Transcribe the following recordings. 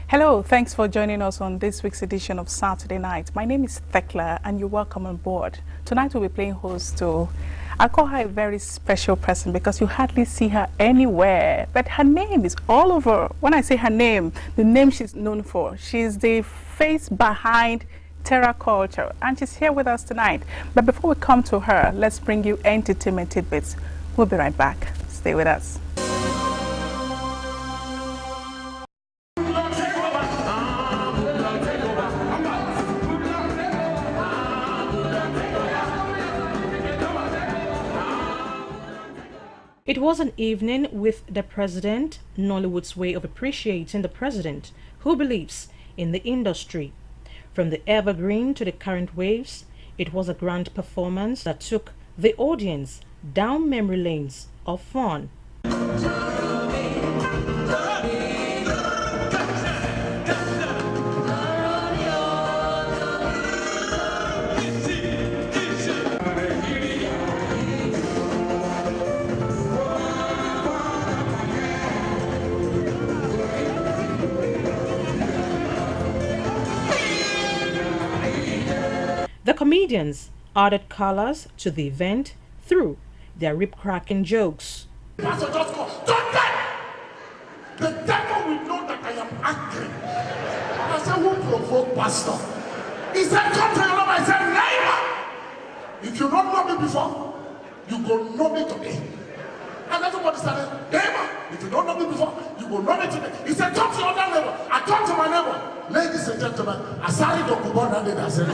Hello, thanks for joining us on this week's edition of Saturday Night. My name is THECLA and you're welcome on board. Tonight we'll be playing host to, I call her a very special person because you hardly see her anywhere, but her name is all over. When I say her name, the name she's known for, she's the face behind TERRA KULTURE and she's here with us tonight. But before we come to her, let's bring you entertainment tidbits. We'll be right back. Stay with us. It was an evening with the president, Nollywood's way of appreciating the president who believes in the industry. From the evergreen to the current waves, it was a grand performance that took the audience down memory lanes of fun. The comedians added colors to the event through their rip-cracking jokes. Pastor just called, don't die! The devil will know that I am angry. I said, who provoked Pastor? He said, come to your number. I said, neighbor! If you don't know me before, you go know me today. And everybody started, neighbor! If you don't know me before, you go know me today. He said, come to your other neighbor. I come to my neighbor. Ladies and gentlemen, I started to go on and I said,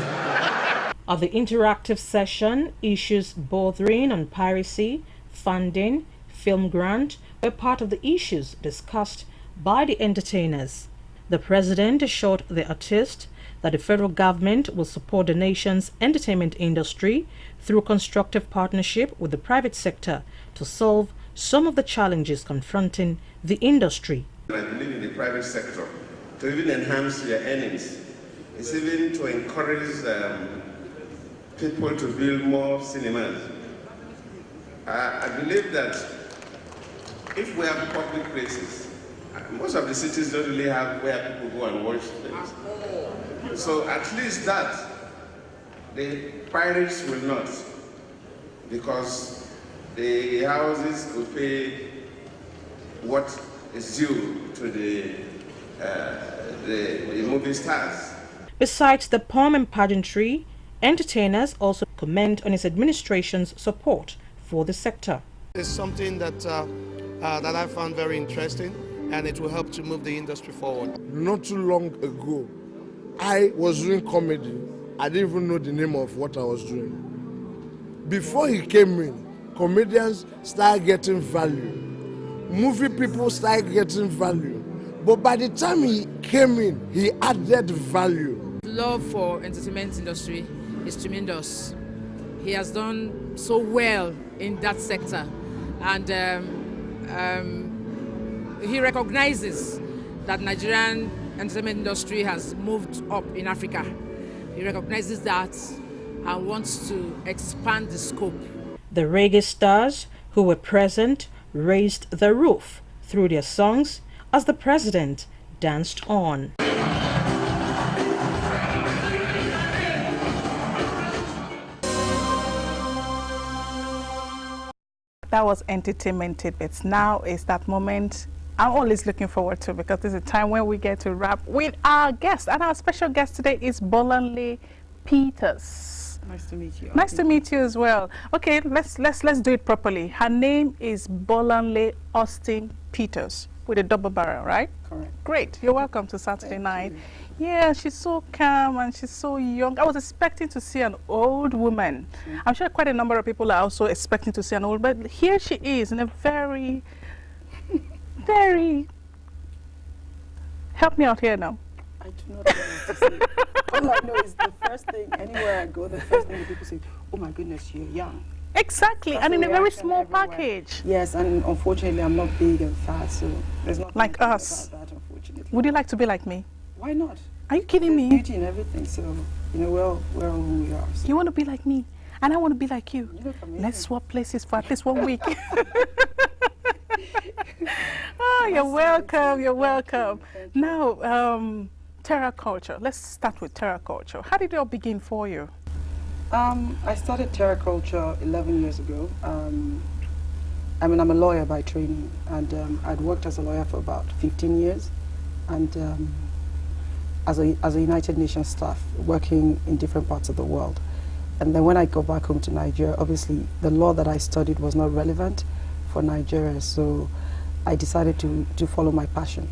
At the interactive session, issues bordering on piracy, funding, film grant were part of the issues discussed by the entertainers. The president assured the artist that the federal government will support the nation's entertainment industry through constructive partnership with the private sector to solve some of the challenges confronting the industry. I believe in the private sector to even enhance their earnings. It's even to encourage people to build more cinemas. I believe that if we have public places, most of the cities don't really have where people go and watch things. So at least that, the pirates will not, because the houses will pay what is due to the movie stars. Besides the pomp and pageantry, entertainers also comment on his administration's support for the sector. It's something that that I found very interesting, and it will help to move the industry forward. Not too long ago, I was doing comedy. I didn't even know the name of what I was doing. Before he came in, comedians started getting value. Movie people started getting value. But by the time he came in, he added value. Love for entertainment industry is tremendous. He has done so well in that sector, and he recognizes that Nigerian entertainment industry has moved up in Africa. He recognizes that and wants to expand the scope. The reggae stars who were present raised the roof through their songs as the president danced on. That was entertainment tidbits. Now is that moment I'm always looking forward to, because this is a time when we get to rap with our guest. And our special guest today is BOLANLE Peters. Nice to meet you. Nice to meet you as well. Okay, let's do it properly. Her name is BOLANLE Austen-Peters with a double barrel, right? Correct. Great. You're welcome to Saturday Night. Yeah, she's so calm and she's so young. I was expecting to see an old woman. I'm sure quite a number of people are also expecting to see an old, but here she is in a very, very, help me out here now. I do not know what to say. All I know is the first thing, anywhere I go, the first thing people say, oh my goodness, you're young. Exactly, That's and in the a very reaction small everywhere. package. Yes, and unfortunately I'm not big and fat, so there's nothing Like about us. that, unfortunately. Would you like to be like me? Why not? Are you kidding There's me? beauty in everything, so, you know, we're all who we are. So. You want to be like me, and I want to be like you. You look amazing. Let's swap places for at least 1 week. Oh, you're welcome. You're welcome. Now, Terra Culture. Let's start with Terra Culture. How did it all begin for you? I started Terra Culture 11 years ago. I mean, I'm a lawyer by training, and I'd worked as a lawyer for about 15 years, and as a United Nations staff, working in different parts of the world. And then when I got back home to Nigeria, obviously the law that I studied was not relevant for Nigeria, so I decided to follow my passion.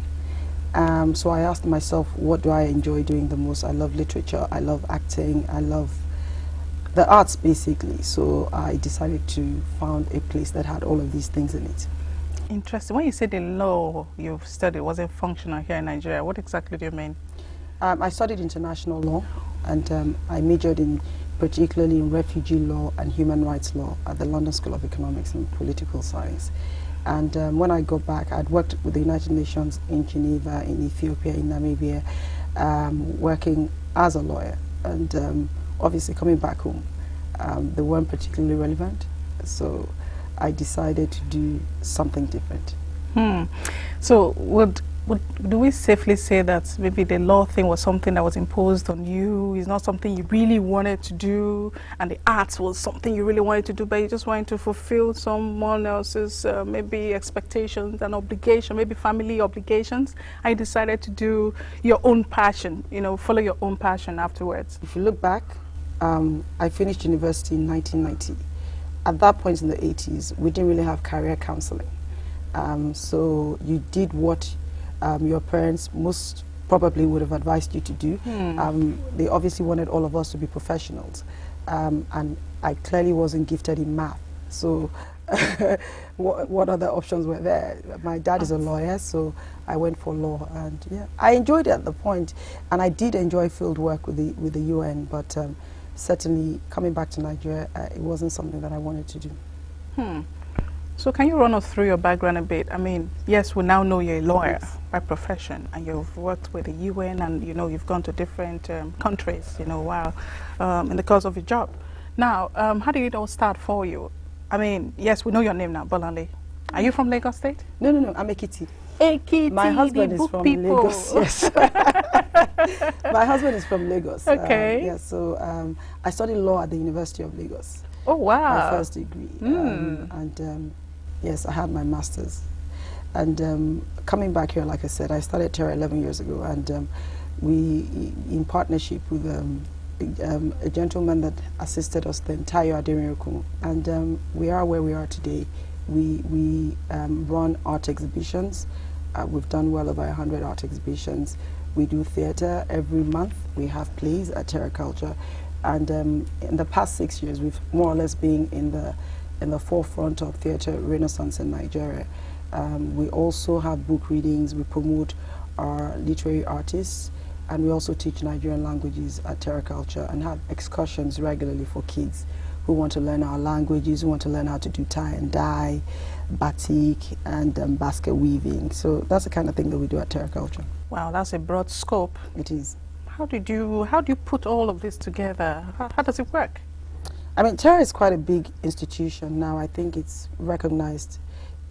So I asked myself, what do I enjoy doing the most? I love literature, I love acting, I love the arts basically. So I decided to found a place that had all of these things in it. Interesting. When you say the law you've studied wasn't functional here in Nigeria, what exactly do you mean? I studied international law, and I majored particularly in refugee law and human rights law at the London School of Economics and Political Science. And when I got back, I'd worked with the United Nations in Geneva, in Ethiopia, in Namibia, working as a lawyer. And obviously coming back home, they weren't particularly relevant. So I decided to do something different. So do we safely say that maybe the law thing was something that was imposed on you? It's not something you really wanted to do, and the arts was something you really wanted to do, but you just wanted to fulfill someone else's maybe expectations and obligation, maybe family obligations, and you decided to do your own passion, you know, follow your own passion afterwards? If you look back, I finished university in 1990. At that point in the 80s, we didn't really have career counseling. So you did what your parents most probably would have advised you to do. They obviously wanted all of us to be professionals, and I clearly wasn't gifted in math. So what other options were there? My dad is a lawyer, so I went for law, and yeah, I enjoyed it at the point, and I did enjoy field work with the UN, but certainly coming back to Nigeria, it wasn't something that I wanted to do. So can you run us through your background a bit? I mean, yes, we now know you're a lawyer by profession, and you've worked with the UN, and you know you've gone to different countries, you know, while in the course of your job. Now, how did it all start for you? I mean, yes, we know your name now, Bolanle. Are you from Lagos State? No, I'm Ekiti. Ekiti, my husband is from Lagos. Yes. My husband is from Lagos. Okay. Yeah, so I studied law at the University of Lagos. Oh, wow. My first degree. Yes, I had my master's. And coming back here, like I said, I started TERRA 11 years ago, and we, in partnership with a gentleman that assisted us, the entire Ademiroku, and we are where we are today. We run art exhibitions. We've done well over 100 art exhibitions. We do theater every month. We have plays at TERRA Culture. And in the past 6 years, we've more or less been in the forefront of theater renaissance in Nigeria. We also have book readings. We promote our literary artists, and we also teach Nigerian languages at TERRA Culture, and have excursions regularly for kids who want to learn our languages, who want to learn how to do tie and dye, batik, and basket weaving. So that's the kind of thing that we do at TERRA Culture. Wow, that's a broad scope. It is. How do you put all of this together? How does it work? I mean, TERRA is quite a big institution now. I think it's recognized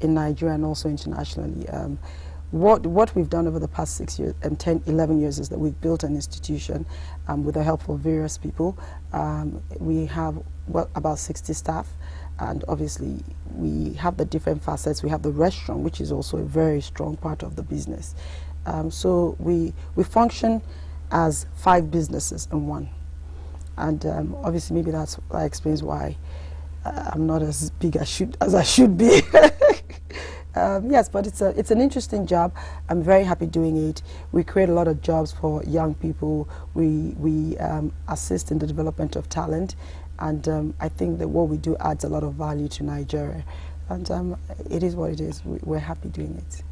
in Nigeria and also internationally. What we've done over the past 6 years and 10, 11 years is that we've built an institution with the help of various people. We have about 60 staff, and obviously we have the different facets. We have the restaurant, which is also a very strong part of the business. So we function as 5 businesses in one. And obviously maybe that explains why I'm not as big as I should be. Yes, but it's an interesting job. I'm very happy doing it. We create a lot of jobs for young people. We assist in the development of talent, and I think that what we do adds a lot of value to Nigeria. And it is what it is. We're happy doing it.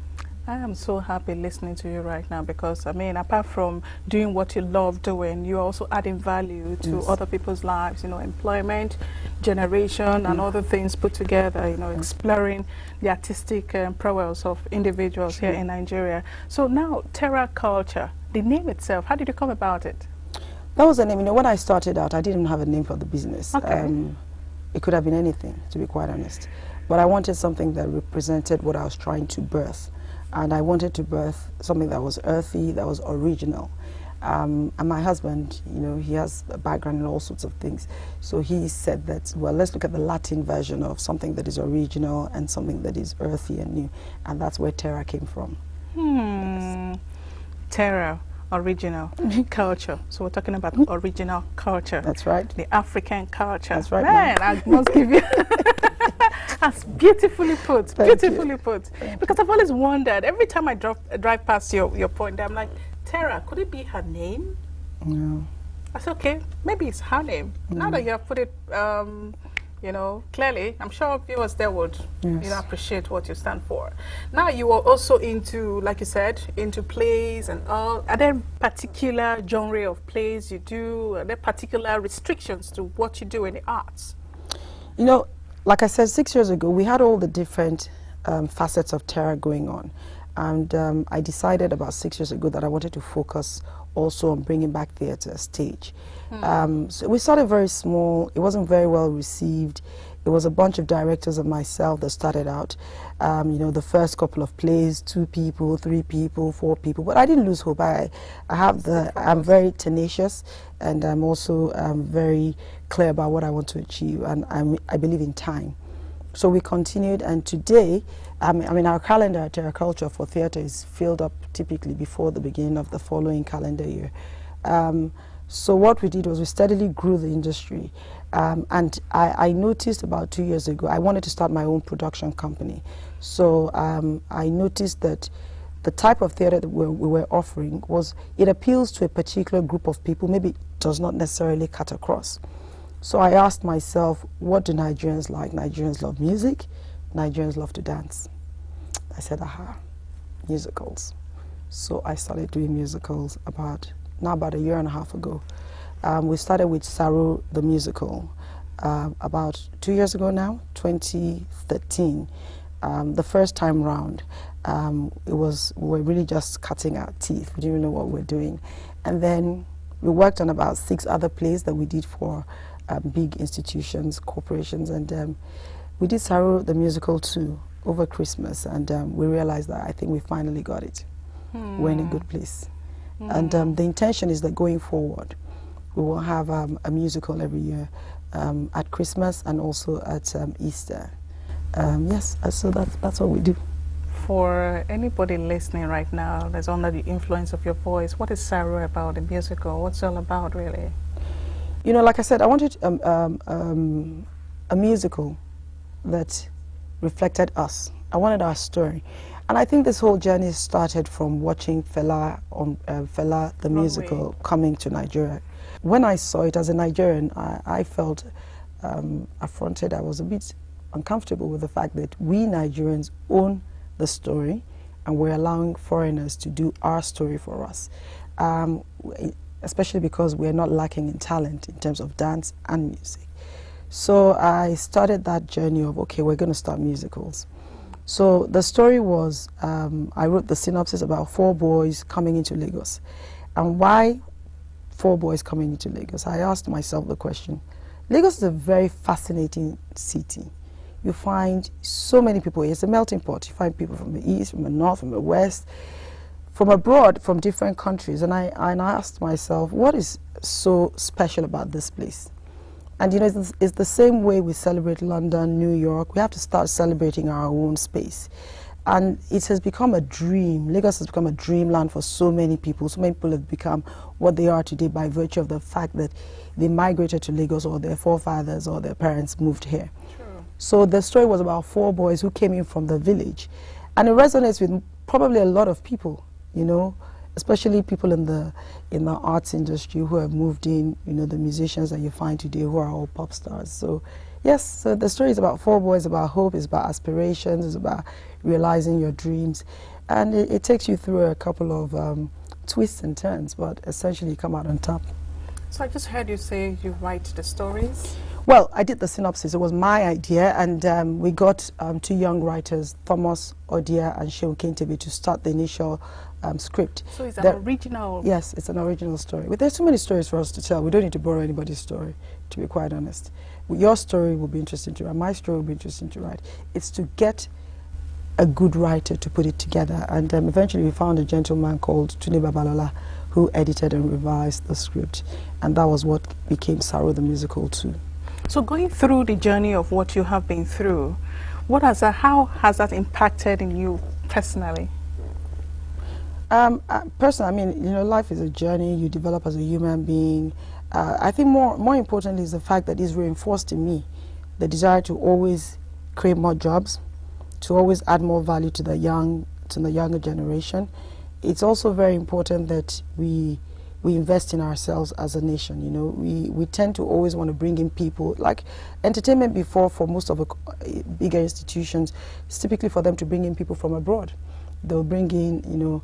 I am so happy listening to you right now, because I mean, apart from doing what you love doing, you're also adding value to other people's lives, you know, employment, generation, and other things put together, you know, exploring the artistic prowess of individuals here in Nigeria. So now, TERRA Culture, the name itself, how did you come about it? That was the name. You know, when I started out, I didn't have a name for the business. Okay. It could have been anything, to be quite honest. but I wanted something that represented what I was trying to birth. And I wanted to birth something that was earthy, that was original. And my husband, you know, he has a background in all sorts of things. So he said that, well, let's look at the Latin version of something that is original and something that is earthy and new. And that's where Terra came from. Terra, original culture. So we're talking about original culture. That's right. The African culture. That's right. Man, I must give you... That's beautifully put. Beautifully put. Because I've always wondered, every time I drive past your point, I'm like, Terra, could it be her name? No. I said, okay, maybe it's her name. Now that you have put it, you know, clearly, I'm sure viewers there would you know, appreciate what you stand for. Now you are also into, like you said, into plays and all. Are there particular genre of plays you do? Are there particular restrictions to what you do in the arts? You know, like I said, 6 years ago, we had all the different facets of Terra going on. And I decided about 6 years ago that I wanted to focus also on bringing back theatre stage. So we started very small. It wasn't very well received. It was a bunch of directors and myself that started out. You know, the first couple of plays, 2 people, 3 people, 4 people. But I didn't lose hope. I'm very tenacious, and I'm also very clear about what I want to achieve, and I believe in time. So we continued, and today, I mean, our calendar at Terra Kulture for theatre is filled up typically before the beginning of the following calendar year. So what we did was we steadily grew the industry, and I noticed about 2 years ago, I wanted to start my own production company. So I noticed that the type of theatre that we were offering it appeals to a particular group of people, maybe it does not necessarily cut across. So I asked myself, what do Nigerians like? Nigerians love music, Nigerians love to dance. I said, aha, musicals. So I started doing musicals about a year and a half ago. We started with Saru the musical about 2 years ago now, 2013. The first time round, we were really just cutting our teeth. We didn't even know what we were doing. And then we worked on about 6 other plays that we did for big institutions, corporations, and we did Saru the musical too over Christmas, and we realized that I think we finally got it. We're in a good place. And the intention is that going forward, we will have a musical every year at Christmas and also at Easter. Yes, so that's what we do. For anybody listening right now that's under the influence of your voice, what is Saru about, the musical? What's it all about, really? You know, like I said, I wanted a musical that reflected us. I wanted our story. And I think this whole journey started from watching Fela the musical coming to Nigeria. When I saw it as a Nigerian, I felt affronted. I was a bit uncomfortable with the fact that we Nigerians own the story and we're allowing foreigners to do our story for us. Especially because we're not lacking in talent in terms of dance and music. So I started that journey of, okay, we're going to start musicals. So the story was, I wrote the synopsis about 4 boys coming into Lagos. And why 4 boys coming into Lagos? I asked myself the question. Lagos is a very fascinating city. You find so many people here. It's a melting pot. You find people from the east, from the north, from the west, from abroad, from different countries. And I asked myself, what is so special about this place? And you know, it's the same way we celebrate London, New York. We have to start celebrating our own space. And it has become a dream. Lagos has become a dreamland for so many people. So many people have become what they are today by virtue of the fact that they migrated to Lagos, or their forefathers or their parents moved here. True. So the story was about 4 boys who came in from the village. And it resonates with probably a lot of people, you know, especially people in the arts industry who have moved in, you know, the musicians that you find today who are all pop stars. So yes, so the story is about 4 boys, about hope, it's about aspirations, it's about realizing your dreams. And it takes you through a couple of twists and turns, but essentially you come out on top. So I just heard you say you write the stories? Well, I did the synopsis. It was my idea, and we got 2 young writers, Thomas Odia and Sheon Kentebe, to start the initial script. So it's an original? Yes, it's an original story. But there's too many stories for us to tell. We don't need to borrow anybody's story, to be quite honest. your story will be interesting to write, my story will be interesting to write. It's to get a good writer to put it together. And eventually we found a gentleman called Tunde Babalola who edited and revised the script. And that was what became Saro the Musical too. So going through the journey of what you have been through, how has that impacted in you personally? Personally, I mean, you know, life is a journey. You develop as a human being. I think more importantly is the fact that it's reinforced in me the desire to always create more jobs, to always add more value to the younger generation. It's also very important that we invest in ourselves as a nation. You know, we tend to always want to bring in people like entertainment before. For most of the bigger institutions, it's typically for them to bring in people from abroad. They'll bring in, you know,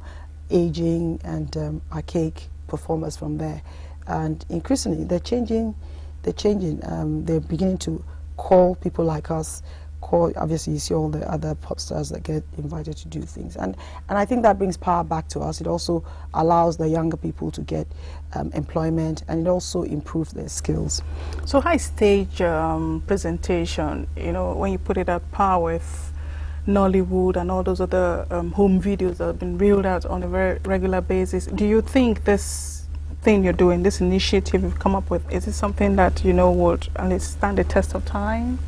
aging and archaic performers from there, and increasingly they're changing. They're beginning to call people like us. Obviously you see all the other pop stars that get invited to do things, and I think that brings power back to us. It also allows the younger people to get employment, and it also improves their skills. So high stage presentation, you know, when you put it at par with Nollywood and all those other home videos that have been reeled out on a very regular basis, do you think this thing you're doing, this initiative you've come up with, is it something that, you know, would at least stand the test of time?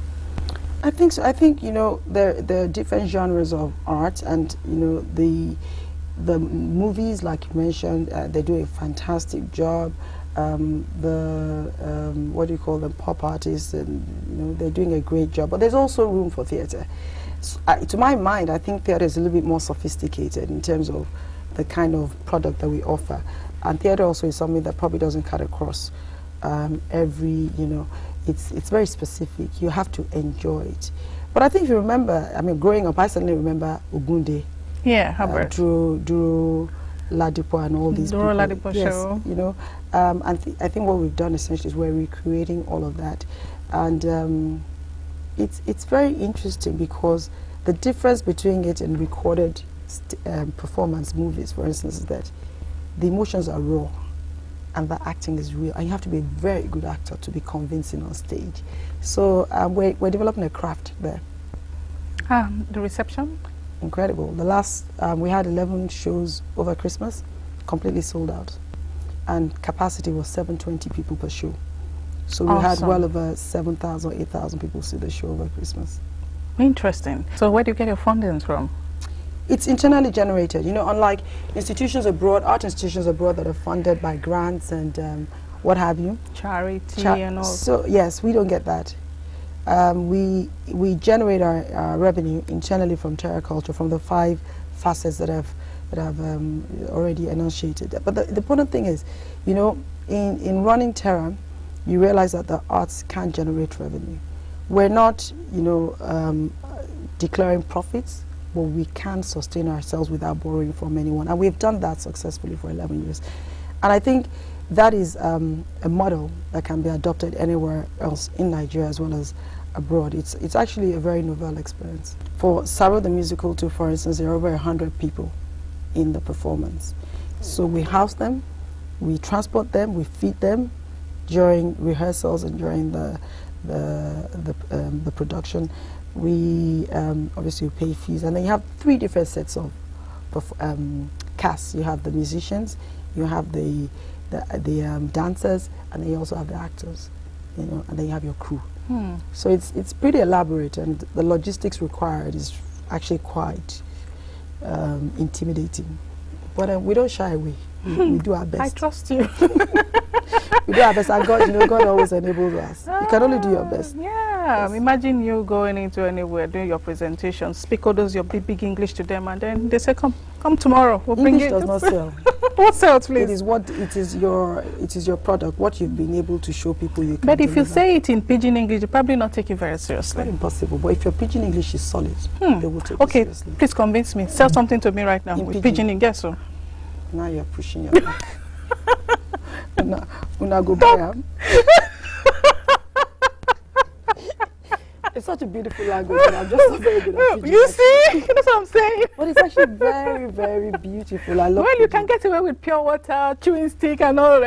I think so. I think, you know, there are different genres of art, and you know, the movies, like you mentioned, they do a fantastic job. What do you call them, pop artists, and you know, they're doing a great job. But there's also room for theatre. So, to my mind, I think theatre is a little bit more sophisticated in terms of the kind of product that we offer, and theatre also is something that probably doesn't cut across every, you know. It's very specific. You have to enjoy it. But I think if you remember, I mean, growing up, I certainly remember Ogunde. Yeah, Herbert. Duro Ladipo and all these Duro people. Ladipo yes, show. You know, and I think what we've done essentially is we're recreating all of that. And it's very interesting because the difference between it and recorded performance movies, for instance, is that the emotions are raw and the acting is real, and you have to be a very good actor to be convincing on stage. So we're developing a craft there. The reception? Incredible. The last, we had 11 shows over Christmas, completely sold out. And capacity was 720 people per show. So we had well over 7,000, 8,000 people see the show over Christmas. Interesting. So where do you get your fundings from? It's internally generated. You know, unlike institutions abroad, art institutions abroad that are funded by grants and what have you. Charity and all. So yes, we don't get that. We generate our revenue internally from TERRA KULTURE, from the 5 facets that I've already enunciated. But the important thing is, you know, in running TERRA, you realize that the arts can generate revenue. We're not, you know, declaring profits, but we can sustain ourselves without borrowing from anyone. And we've done that successfully for 11 years. And I think that is a model that can be adopted anywhere else in Nigeria as well as abroad. It's actually a very novel experience. For Saro the Musical too, for instance, there are over 100 people in the performance. So we house them, we transport them, we feed them during rehearsals and during the production. We obviously pay fees, and then you have 3 different sets of casts. You have the musicians, you have the dancers, and then you also have the actors, you know, and then you have your crew. So it's pretty elaborate, and the logistics required is actually quite intimidating. But we don't shy away. We do our best. I trust you. We do our best, and God, you know, God always enables us. You can only do your best. Yeah, yes. Imagine you going into anywhere, doing your presentation, speak all those your big English to them, and then they say, come tomorrow. We'll bring English it. does not sell. What sells, please? It is your product, what you've been able to show people you can But if deliver. you say it in pidgin English, they probably not take you very seriously. It's not impossible, but if your pidgin English is solid, they will take you seriously. Please convince me. Sell something to me right now In with pidgin. pidgin English. So. Now you're pushing your luck. Una go buy 'em. It's such a beautiful language, and I'm just not very good at Pidgin. You see? That's what I'm saying. But it's actually very, very beautiful. I love Well, you Pidgin. can get away with pure water, chewing stick, and all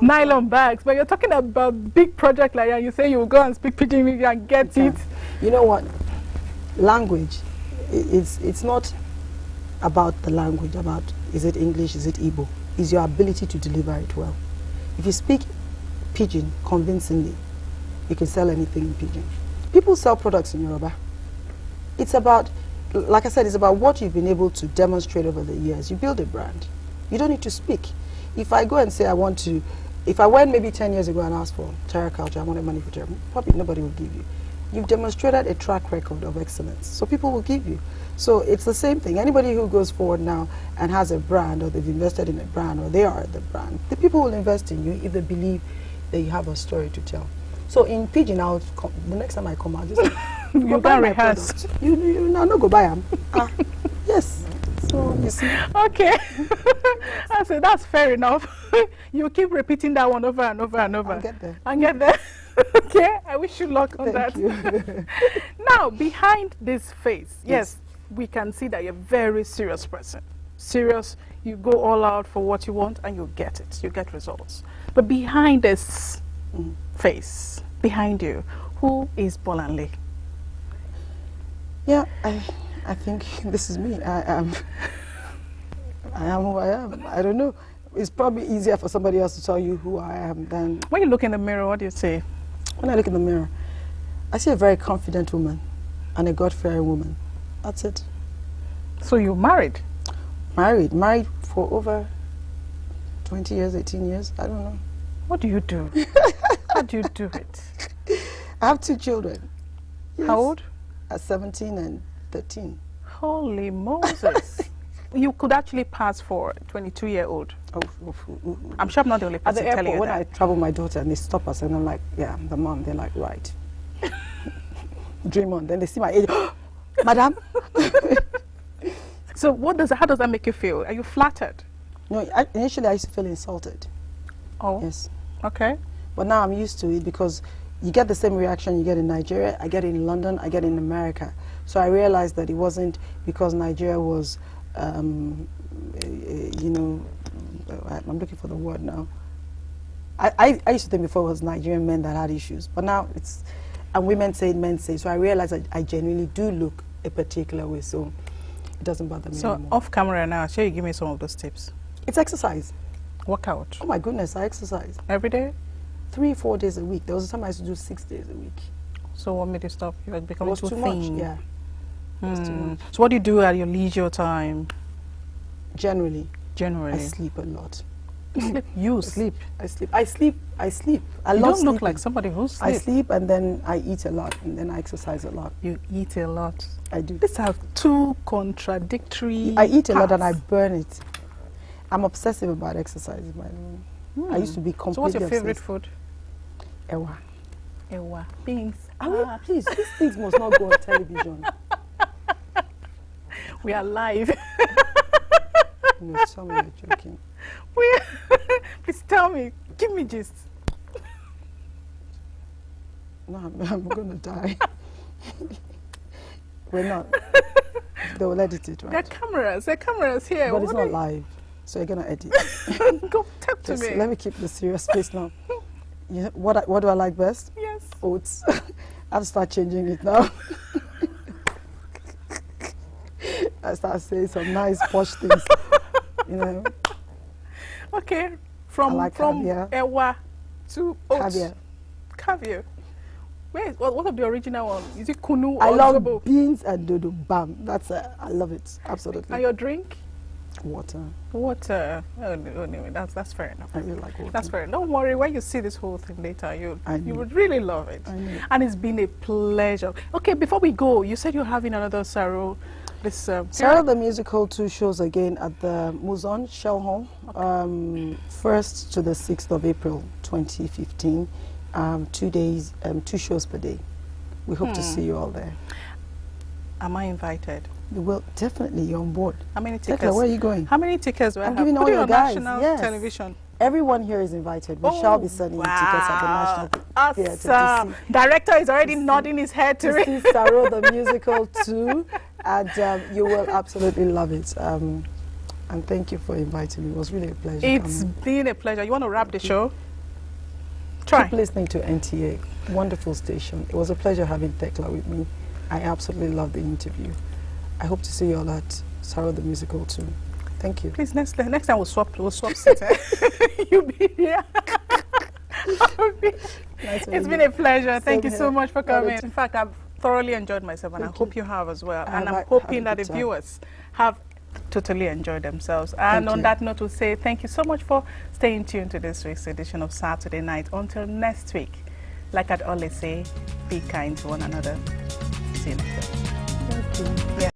nylon bags. But you're talking about big project like that. You say you will go and speak Pidgin and get it. You know what? Language, it's not about the language, about is it English, is it Igbo? Is your ability to deliver it well. If you speak Pidgin convincingly, you can sell anything in Pidgin. People sell products in Yoruba. It's about, like I said, it's about what you've been able to demonstrate over the years. You build a brand. You don't need to speak. If I go and say I want to, if I went maybe 10 years ago and asked for TERRA KULTURE, I wanted money for TERRA, probably nobody will give you. You've demonstrated a track record of excellence, so people will give you. So it's the same thing. Anybody who goes forward now and has a brand, or they've invested in a brand, or they are the brand, the people will invest in you if they believe that you have a story to tell. So in Pidgin, the next time I come out, just you can rehearse. You now no go buy them. Yes. So you see. Okay. I said that's fair enough. You keep repeating that one over and over and over. I'll get there. I'll get there. Okay. I wish you luck on Thank that. you. Now, behind this face, yes, we can see that you're a very serious person. Serious. You go all out for what you want and you get it. You get results. But behind this face, behind you, who is Bolanle? Yeah, I think this is me. I am who I am. I don't know. It's probably easier for somebody else to tell you who I am than... When you look in the mirror, what do you say? When I look in the mirror, I see a very confident woman and a God-fearing woman. That's it. So you're married? Married for over 20 years, 18 years. I don't know. What do you do? How do you do it? I have 2 children. Yes. How old? 17 and 13. Holy Moses. You could actually pass for a 22-year-old. I'm sure I'm not the only person At the telling airport, you when that. I travel my daughter and they stop us and I'm like, yeah, I'm the mom. They're like, right. Dream on. Then they see my age. Madam? So how does that make you feel? Are you flattered? No, initially I used to feel insulted. Oh. Yes. Okay. But now I'm used to it because you get the same reaction you get in Nigeria, I get it in London, I get it in America. So I realized that it wasn't because Nigeria was, you know, I'm looking for the word now. I used to think before it was Nigerian men that had issues, but now it's, and women say it, men say. So I realized that I genuinely do look a particular way, so it doesn't bother me anymore. So off camera now, shall you give me some of those tips? It's exercise. Workout? Oh my goodness, I exercise. Every day? 3-4 days a week. There was a time I used to do 6 days a week. So what made you stop? You were It becoming was too too thin. much, yeah. It was too much. So what do you do at your leisure time? Generally, Generally? I sleep a lot. You sleep? I sleep. I sleep. I sleep. I You love don't look sleeping. like somebody who sleeps. I sleep and then I eat a lot and then I exercise a lot. You eat a lot. I do. These are 2 contradictory I eat a lot and I paths. burn it. I'm obsessive about exercising, by the way. I used to be completely So what's your favorite obsessed. food? Ewa. Ewa. Beans. Please, these things must not go on television. We are live. No, tell me you're joking. Please tell me. Give me gist. No, I'm going to die. We're not. They will edit it, There are right? cameras here. But it's What not live, so you're going to edit. Go talk to Just me. let me keep the serious face now. You know, what do I like best? Yes. Oats. I have to start changing it now. I start saying some nice posh things. You know, Okay. From like caviar. Ewa to oats. caviar. Caviar. What of the original one? Is it kunu I or love zobo? beans and dodo. Bam. That's I love it. Absolutely. And your drink? Water. Water. Oh, no, anyway, that's fair enough. I really like water. That's fair. Don't worry. When you see this whole thing later, you know. would really love it. I know. And it's been a pleasure. Okay, before we go, you said you're having another Saro. This Sarah the Musical 2 shows again at the Muzon Shell Home, 1st to the 6th of April 2015. 2 days, 2 shows per day. We hope to see you all there. Am I invited? You will definitely. You're on board. How many tickets? Tekla, where are you going? How many tickets do I I'm have? giving Put all it your on guys. national Yes. television. Everyone here is invited. We shall be sending you tickets at the National Theatre to see. Director is already nodding his head to see Saro the musical too, and you will absolutely love it. And thank you for inviting me. It was really a pleasure. It's been a pleasure. You want to wrap the show? Keep listening to NTA. Wonderful station. It was a pleasure having Thecla with me. I absolutely loved the interview. I hope to see you all at Saro the musical too. Thank you. Please, next time we'll swap seats. You'll be here. It's been a pleasure. Thank you so much for coming. In fact, I've thoroughly enjoyed myself, and I hope you have as well. And I'm hoping that the viewers have totally enjoyed themselves. And on that note, we'll say thank you so much for staying tuned to this week's edition of Saturday Night. Until next week, like I'd always say, be kind to one another. See you next time. Thank you. Yeah.